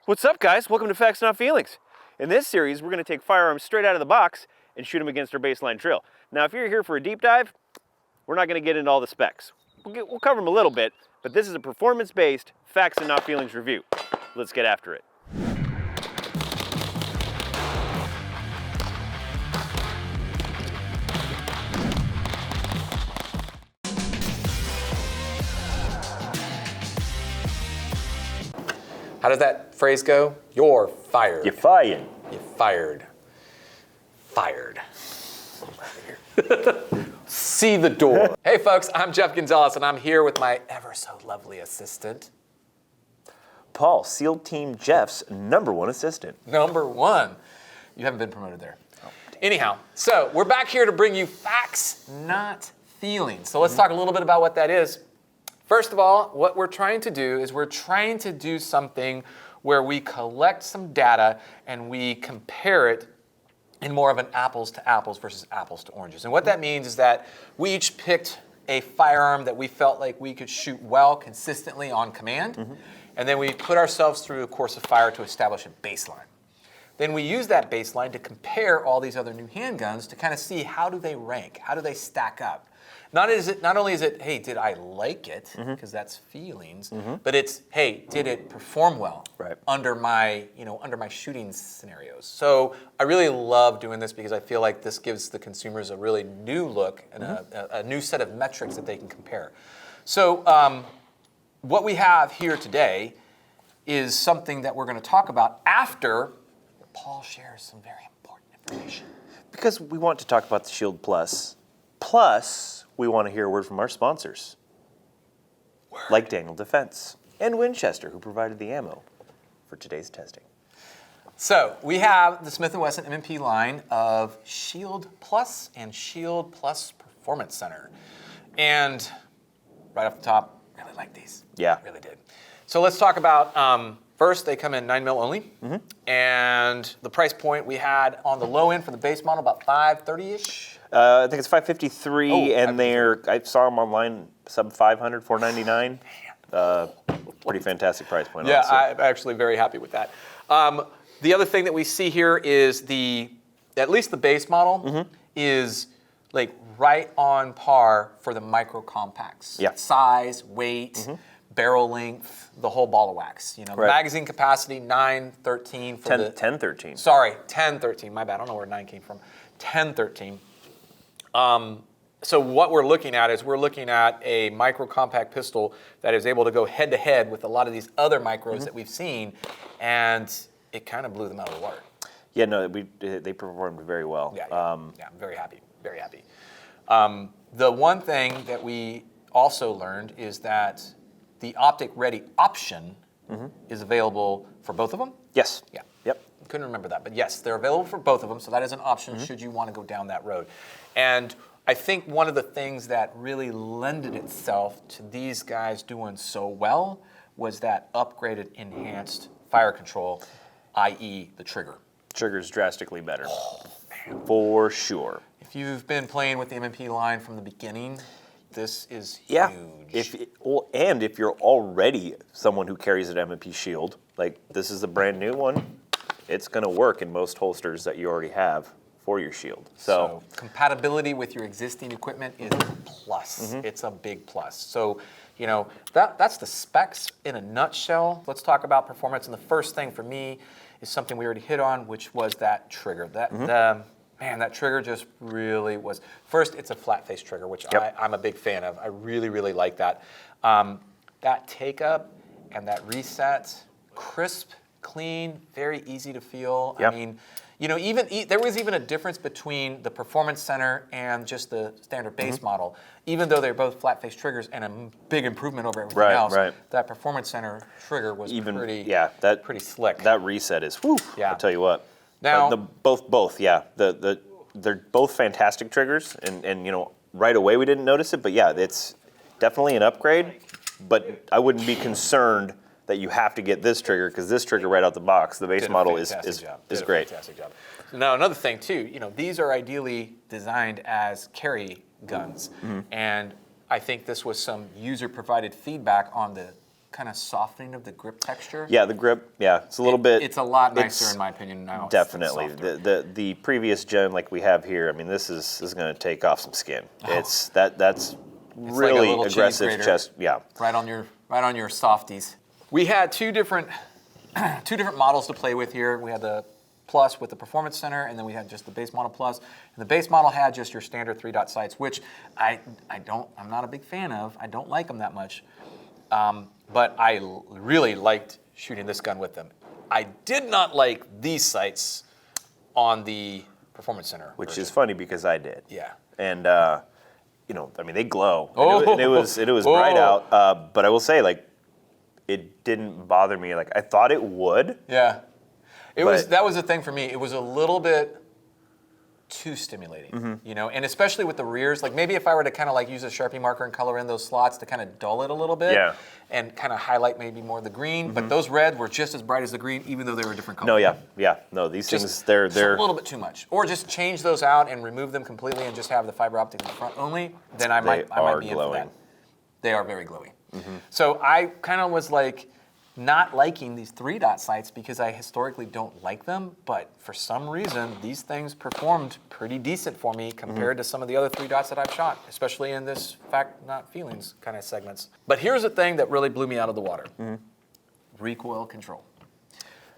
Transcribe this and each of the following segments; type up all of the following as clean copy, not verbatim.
What's up, guys? Welcome to Facts Not Feelings. In this series, we're going to take firearms straight out of the box and shoot them against our baseline drill. Now, if you're here for a deep dive, we're not going to get into all the specs. We'll cover them a little bit, but this is a performance-based Facts and Not Feelings review. Let's get after it. How does that phrase go? You're fired. You're fired. You're fired. Fired. See the door. Hey folks, I'm Jeff Gonzalez and I'm here with my ever so lovely assistant. Paul, SEAL Team Jeff's #1 assistant. Number one. You haven't been promoted there. Oh, anyhow, so we're back here to bring you facts, not feelings. So let's talk a little bit about what that is. First of all, what we're trying to do is we're trying to do something where we collect some data and we compare it in more of an apples to apples versus apples to oranges. And what that means is that we each picked a firearm that we felt like we could shoot well consistently on command. And then we put ourselves through a course of fire to establish a baseline. Then we use that baseline to compare all these other new handguns to kind of see how do they rank, how do they stack up. Not only is it, hey, did I like it, because that's feelings, but it's, hey, did it perform well under my shooting scenarios. So I really love doing this because I feel like this gives the consumers a really new look and a new set of metrics that they can compare. So what we have here today is something that we're going to talk about after Paul shares some very important information. Because we want to talk about the Shield Plus. Plus, we want to hear a word from our sponsors, like Daniel Defense and Winchester, who provided the ammo for today's testing. So we have the Smith & Wesson M&P line of Shield Plus and Shield Plus Performance Center. And right off the top, really like these. Yeah. Really did. So let's talk about, first, they come in 9mm only. And the price point we had on the low end for the base model, about $530-ish. I think it's $553, and I saw them online, sub $500, $499. Pretty fantastic price point. Yeah, honestly. I'm actually very happy with that. The other thing that we see here is at least the base model is like right on par for the micro compacts. Yeah. Size, weight, barrel length, the whole ball of wax. You know, magazine capacity 913 for 1013. Sorry, 1013. My bad. I don't know where 9 came from. 1013. So what we're looking at is we're looking at a micro compact pistol that is able to go head to head with a lot of these other micros that we've seen, and it kind of blew them out of the water. Yeah, no, they performed very well. Yeah, I'm very happy, very happy. The one thing that we also learned is that the optic ready option is available for both of them. Yes. Yeah. Yep. Couldn't remember that, but yes, they're available for both of them, so that is an option should you want to go down that road. And I think one of the things that really lended itself to these guys doing so well was that upgraded, enhanced fire control, i.e. the trigger. Trigger's drastically better. For sure. If you've been playing with the M&P line from the beginning, this is huge. Yeah. If you're already someone who carries an M&P Shield, like this is a brand new one, it's going to work in most holsters that you already have for your Shield. So compatibility with your existing equipment is a plus. It's a big plus. So, you know, that's the specs in a nutshell. Let's talk about performance. And the first thing for me is something we already hit on, which was that trigger. That trigger just really was. First, it's a flat face trigger, which I'm a big fan of. I really, really like that. That take up and that reset, crisp, clean, very easy to feel. I mean, you know, there was even a difference between the Performance Center and just the standard base model. Even though they're both flat face triggers and a big improvement over everything else, that Performance Center trigger was pretty slick. That reset is, I'll tell you what. Now, they're both fantastic triggers, and you know, right away we didn't notice it, but yeah, it's definitely an upgrade. But I wouldn't be concerned that you have to get this trigger, because this trigger right out the box, the base model is great. Fantastic job. Now another thing too, you know, these are ideally designed as carry guns, and I think this was some user-provided feedback on the kind of softening of the grip texture. Yeah, the grip, it's a little bit. It's a lot nicer in my opinion now. Definitely. It's The previous gen like we have here, I mean, this is going to take off some skin. It's that's really like aggressive chest. Yeah. Right on your softies. We had two different models to play with here. We had the Plus with the Performance Center, and then we had just the base model Plus. And the base model had just your standard 3-dot sights, which I'm not a big fan of. I don't like them that much. But I really liked shooting this gun with them. I did not like these sights on the Performance Center. Which is funny because I did. Yeah. And I mean, they glow. And it was bright out. But I will say, like, it didn't bother me. Like, I thought it would. Yeah. That was the thing for me. It was a little bit too stimulating, and especially with the rears. Like maybe if I were to kind of like use a Sharpie marker and color in those slots to kind of dull it a little bit, and kind of highlight maybe more of the green. But those red were just as bright as the green, even though they were different colors. No, these things they're a little bit too much. Or just change those out and remove them completely and just have the fiber optic in the front only. Then I might be in for that. They are very glowy. So I kind of was like, not liking these 3-dot sights because I historically don't like them, but for some reason, these things performed pretty decent for me compared to some of the other 3-dots that I've shot, especially in this fact, not feelings kind of segments. But here's the thing that really blew me out of the water. Recoil control.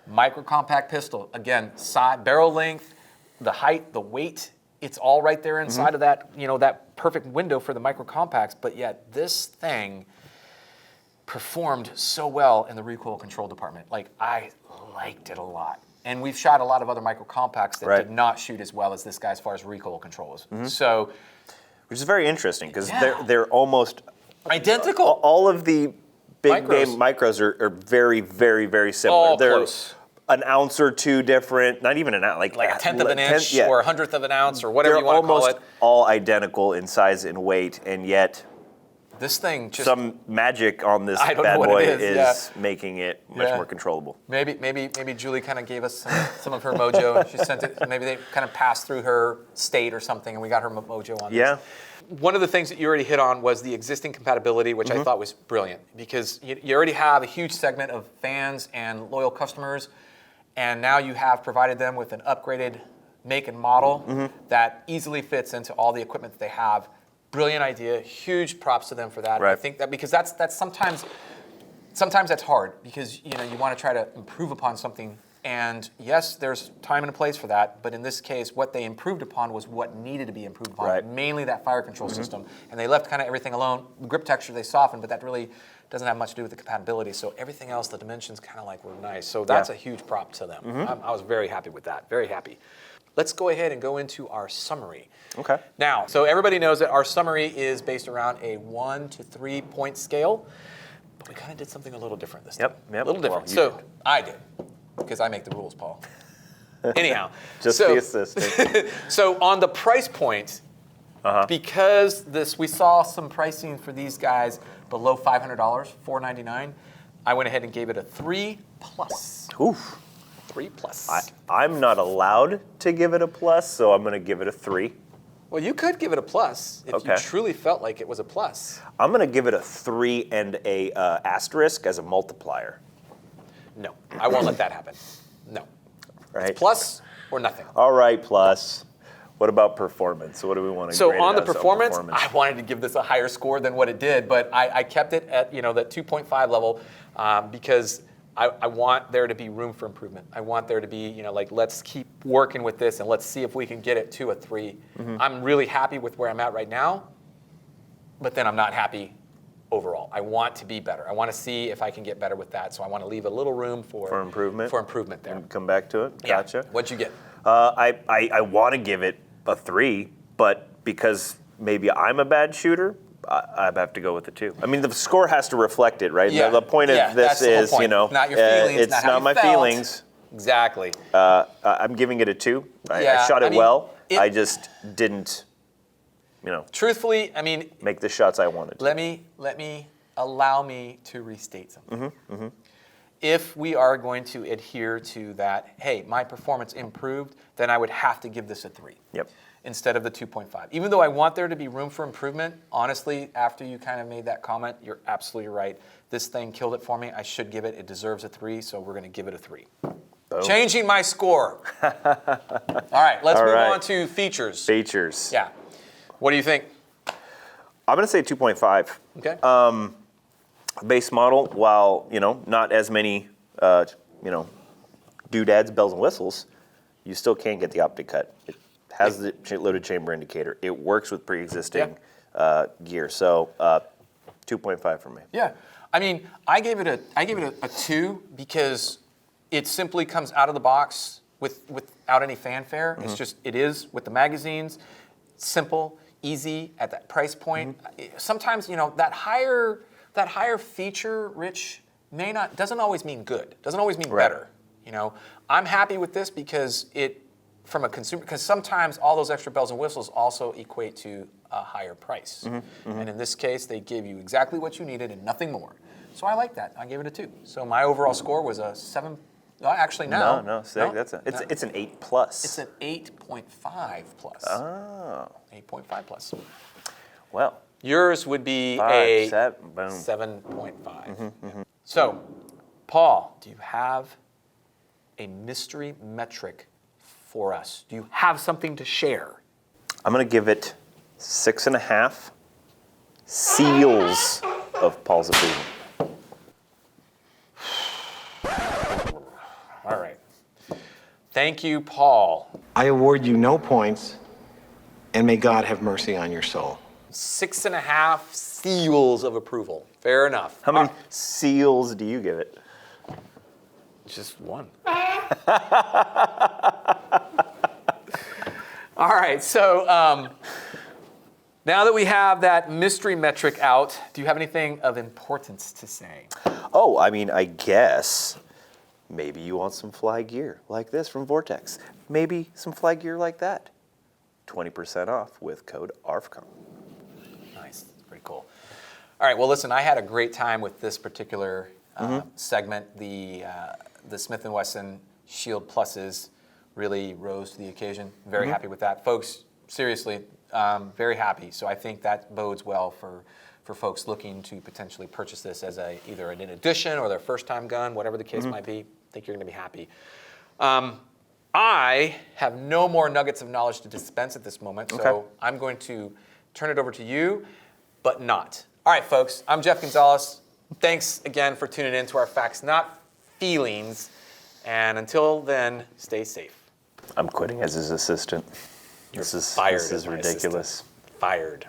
Micro compact pistol, again, side, barrel length, the height, the weight, it's all right there inside of that, that perfect window for the micro compacts, but yet this thing performed so well in the recoil control department. Like, I liked it a lot. And we've shot a lot of other micro compacts that did not shoot as well as this guy as far as recoil control is. So, which is very interesting because they're almost identical. All of the big name micros are very, very, very similar. They're close. An ounce or two different, not even an ounce, like a tenth of an inch or a hundredth of an ounce or whatever you want to call it. They're almost all identical in size and weight, and yet this thing just some magic on this bad boy is making it much more controllable. Maybe Julie kind of gave us some of her mojo. She sent it. Maybe they kind of passed through her state or something, and we got her mojo on this. One of the things that you already hit on was the existing compatibility, which I thought was brilliant because you already have a huge segment of fans and loyal customers, and now you have provided them with an upgraded make and model that easily fits into all the equipment that they have. Brilliant idea. Huge props to them for that. Right. I think that because that's sometimes that's hard because you want to try to improve upon something. And yes, there's time and a place for that. But in this case, what they improved upon was what needed to be improved upon, mainly that fire control system. And they left kind of everything alone. The grip texture they softened, but that really doesn't have much to do with the compatibility. So everything else, the dimensions kind of like were nice. So that's a huge prop to them. I was very happy with that. Very happy. Let's go ahead and go into our summary. Okay. Now, so everybody knows that our summary is based around a 1 to 3 point scale, but we kind of did something a little different this time. Yep. A little different. Well, I did, because I make the rules, Paul. Anyhow. Just the assistant. So on the price point, because we saw some pricing for these guys below $500, $499, I went ahead and gave it a 3+. Oof. 3+. I'm not allowed to give it a plus, so I'm going to give it a 3. Well, you could give it a plus if you truly felt like it was a plus. I'm going to give it a 3 and a asterisk as a multiplier. No, I won't let that happen. No. Right. It's plus or nothing. All right, plus. What about performance? What do we want to grade it So on the as performance, I wanted to give this a higher score than what it did, but I kept it at that 2.5 level because I want there to be room for improvement. I want there to be, let's keep working with this and let's see if we can get it to a 3. I'm really happy with where I'm at right now, but then I'm not happy overall. I want to be better. I want to see if I can get better with that. So I want to leave a little room for improvement. For improvement there. And come back to it. Yeah. Gotcha. What'd you get? I want to give it a 3, but because maybe I'm a bad shooter, I have to go with the 2. I mean, the score has to reflect it, right? Yeah. The point of this is, not your feelings, it's not my feelings. Exactly. I'm giving it a 2. I shot it well. I just didn't, truthfully, make the shots I wanted to. Allow me to restate something. If we are going to adhere to that, hey, my performance improved, then I would have to give this a 3. Yep. instead of the 2.5. Even though I want there to be room for improvement, honestly, after you kind of made that comment, you're absolutely right. This thing killed it for me. I should give it. It deserves a 3, so we're going to give it a 3. Boom. Changing my score. All right, let's move on to features. Features. Yeah. What do you think? I'm going to say 2.5. Okay. Base model, while, not as many, doodads, bells and whistles, you still can't get the optic cut. It has the loaded chamber indicator. It works with pre-existing gear. So 2.5 for me. Yeah. I mean, I gave it a 2 because it simply comes out of the box without any fanfare. It's just, it is with the magazines, simple, easy at that price point. Sometimes, that higher feature rich doesn't always mean good. Doesn't always mean better. I'm happy with this because from a consumer, because sometimes all those extra bells and whistles also equate to a higher price. And in this case, they give you exactly what you needed and nothing more. So I like that. I gave it a 2. So my overall score was a 7. Actually, no. No, it's an 8 plus. It's an 8.5 plus. Oh. 8.5 plus. Well. Yours would be 7.5. So, Paul, do you have a mystery metric for us? Do you have something to share? I'm going to give it 6.5 seals of Paul's approval. All right. Thank you, Paul. I award you no points, and may God have mercy on your soul. 6.5 seals of approval. Fair enough. How many seals do you give it? Just 1. All right, so now that we have that mystery metric out, do you have anything of importance to say? Oh, I guess maybe you want some fly gear like this from Vortex. Maybe some fly gear like that. 20% off with code ARFCOM. Nice, pretty cool. All right, well, listen, I had a great time with this particular segment. The Smith & Wesson Shield Pluses really rose to the occasion. Very happy with that. Folks, seriously, very happy. So I think that bodes well for folks looking to potentially purchase this as either an addition or their first time gun, whatever the case might be. I think you're going to be happy. I have no more nuggets of knowledge to dispense at this moment, so I'm going to turn it over to you, but not. All right, folks, I'm Jeff Gonzalez. Thanks again for tuning in to our Facts Not Feelings, and until then, stay safe. I'm quitting as his assistant. You're fired. This is ridiculous. Fired.